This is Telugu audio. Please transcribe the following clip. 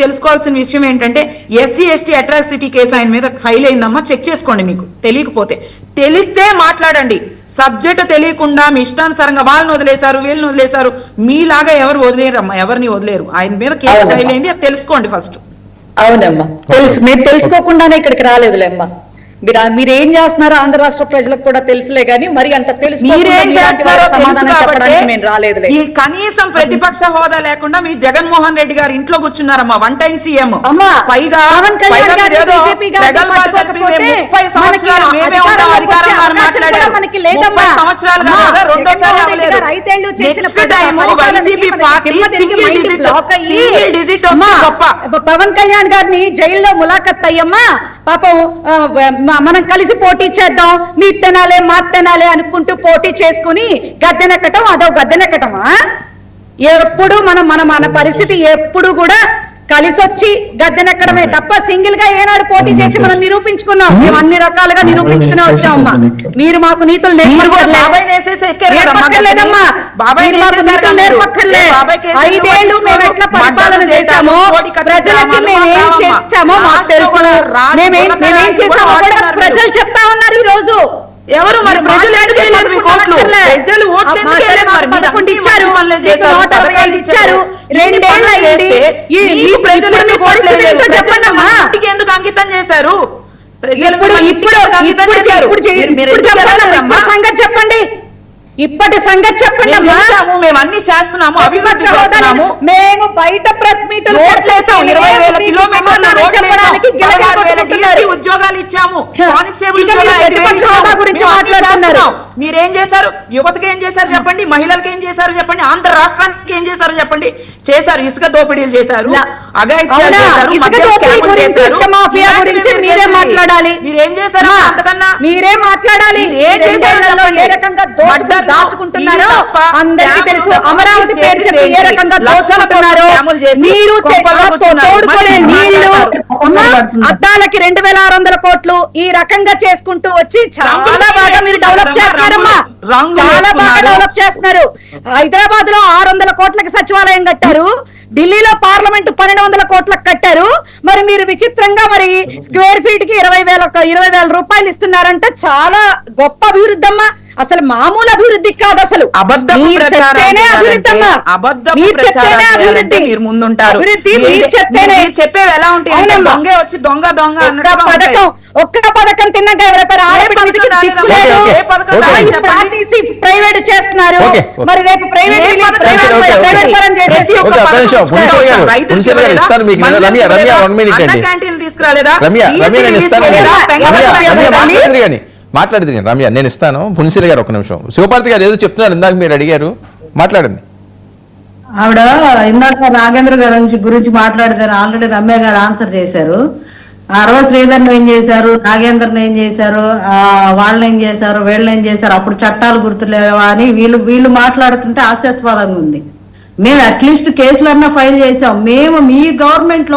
తెలుసుకోవాల్సిన విషయం ఏంటంటే ఎస్సీ ఎస్టీ అట్రాసిటీ కేసు ఆయన మీద ఫైల్ అయిందమ్మా, చెక్ చేసుకోండి. మీకు తెలియకపోతే, తెలిస్తే మాట్లాడండి. సబ్జెక్ట్ తెలియకుండా మీ ఇష్టానుసారంగా వాళ్ళని వదిలేశారు, వీళ్ళని వదిలేశారు. మీలాగా ఎవరు వదిలేరమ్మా, ఎవరిని వదిలేరు. ఆయన మీద కేసు ఫైల్ అయింది, అది తెలుసుకోండి ఫస్ట్. అవునమ్మా, తెలుసు. మీరు తెలుసుకోకుండానే ఇక్కడికి రాలేదులేమ్మా. మీరు ఏం చేస్తున్నారో ఆంధ్ర రాష్ట్ర ప్రజలకు కూడా తెలుసులే గానీ మరి అంత తెలుసు ఈ కనీసం ప్రతిపక్ష హోదా లేకుండా మీ జగన్మోహన్ రెడ్డి గారు ఇంట్లో కూర్చున్నారమ్మా, 1 టైం సీఎం. పైగా 30 సంవత్సరాలు రెండోసారి పవన్ కళ్యాణ్ గారిని జైల్లో ములాఖత్ అయ్యమ్మా. పాపం మనం కలిసి పోటీ చేద్దాం, మీ తెనాలే మా తెనాలే అనుకుంటూ పోటీ చేసుకుని గద్దెనెక్కటం అదో గద్దెనెక్కటమా? ఎప్పుడు మన పరిస్థితి ఎప్పుడు కూడా కలిసి వచ్చి గద్దెనెక్కడమే తప్ప సింగిల్ గా ఏనాడు పోటీ చేసి మనం నిరూపించుకున్నాం. మేము అన్ని రకాలుగా నిరూపించుకునే వచ్చామమ్మా. మీరు మాకు నీతులు నేర్పక్కర్లేదమ్మా. మీరు మాకు నీతులు నేర్పక్కర్లే. 5 ఏళ్ళు మేము ఎట్లా పరిపాలన చేశామో, ప్రజలకి మేమేం చేస్తామో మాకు తెలుసు. మేమేం చేసామో కూడా ప్రజలు చెప్తా ఉన్నారు ఈ రోజు. ఎవరు మరి ప్రజలు ఇచ్చారు 2 ఏళ్ళు అయింది. ఎందుకు అంకితం చేశారు? సంగతి చెప్పండి, ఇప్పటి సంగతి చెప్పండి. మేము అన్ని చేస్తున్నాము, అభివృద్ధి చేస్తున్నాము. మేము బయట ప్రెస్ మీట్ ఉద్యోగాలు ఇచ్చాము, గురించి మాట్లాడుతున్నారు. మీరేం చేశారు? యువతకి ఏం చేశారు చెప్పండి, మహిళలకు ఏం చేశారు చెప్పండి, ఆంధ్ర రాష్ట్రానికి ఏం చేశారు చెప్పండి. చేశారు, ఇసుక దోపిడీలు చేశారు, అఘాయిత్యాలు చేశారు, మీరే మాట్లాడాలి. మీరేం చేశారు? అంతకన్నా మీరే మాట్లాడాలి. దాచుకుంటున్నారో అందరికీ తెలుసు. అమరావతి పేరు చెప్పి ఏ రకంగా దోచుకుంటున్నారో మీరు తోడుకునే నీళ్లు అద్దాలకి 2600 కోట్లు ఈ రకంగా చేసుకుంటూ వచ్చి చాలా బాగా మీరు డెవలప్ చేస్తున్నారమ్మా. చాలా బాగా డెవలప్ చేస్తున్నారు. హైదరాబాద్ లో 600 కోట్లకి సచివాలయం కట్టారు, ఢిల్లీలో పార్లమెంట్ 1200 కోట్లకు కట్టారు. మరి మీరు విచిత్రంగా మరి స్క్వేర్ ఫీట్ కి 20,000 రూపాయలు ఇస్తున్నారంటే చాలా గొప్ప అభివృద్ధి అమ్మా. అసలు మామూలు అభివృద్ధి కాదు. అసలు మీరు చెప్తేనే అభివృద్ధి, మీరు ముందుంటారు. చెప్పేవి ఎలా ఉంటాయి? దొంగ వచ్చి దొంగ దొంగ ఒక్క పథకం తిన్నాక ప్రైవేట్ చేస్తున్నారు. మరి రేపు ప్రైవేట్ క్యాంటీన్లు తీసుకురాలేదా? మాట్లాడదు రమ్య, నేను ఇస్తాను. పునిశీల గారు 1 నిమిషం. శివపార్తి గారు ఏదో చెప్తున్నారు, ఇందాక మీరు అడిగారు, మాట్లాడండి. ఆవిడ ఇందాక నాగేంద్ర గారి గురించి మాట్లాడతారు, ఆల్రెడీ రమ్య గారు ఆన్సర్ చేశారు. అరవ శ్రీధర్ని ఏం చేశారు, నాగేంద్రని ఏం చేశారు, వాళ్ళని ఏం చేశారు, వీళ్ళని ఏం చేశారు, అప్పుడు చట్టాలు గుర్తులేవా అని వీళ్ళు మాట్లాడుతుంటే హాస్యాస్పదంగా ఉంది. మేము అట్లీస్ట్ కేసులన్నా ఫైల్ చేసాం. మేము మీ గవర్నమెంట్ లో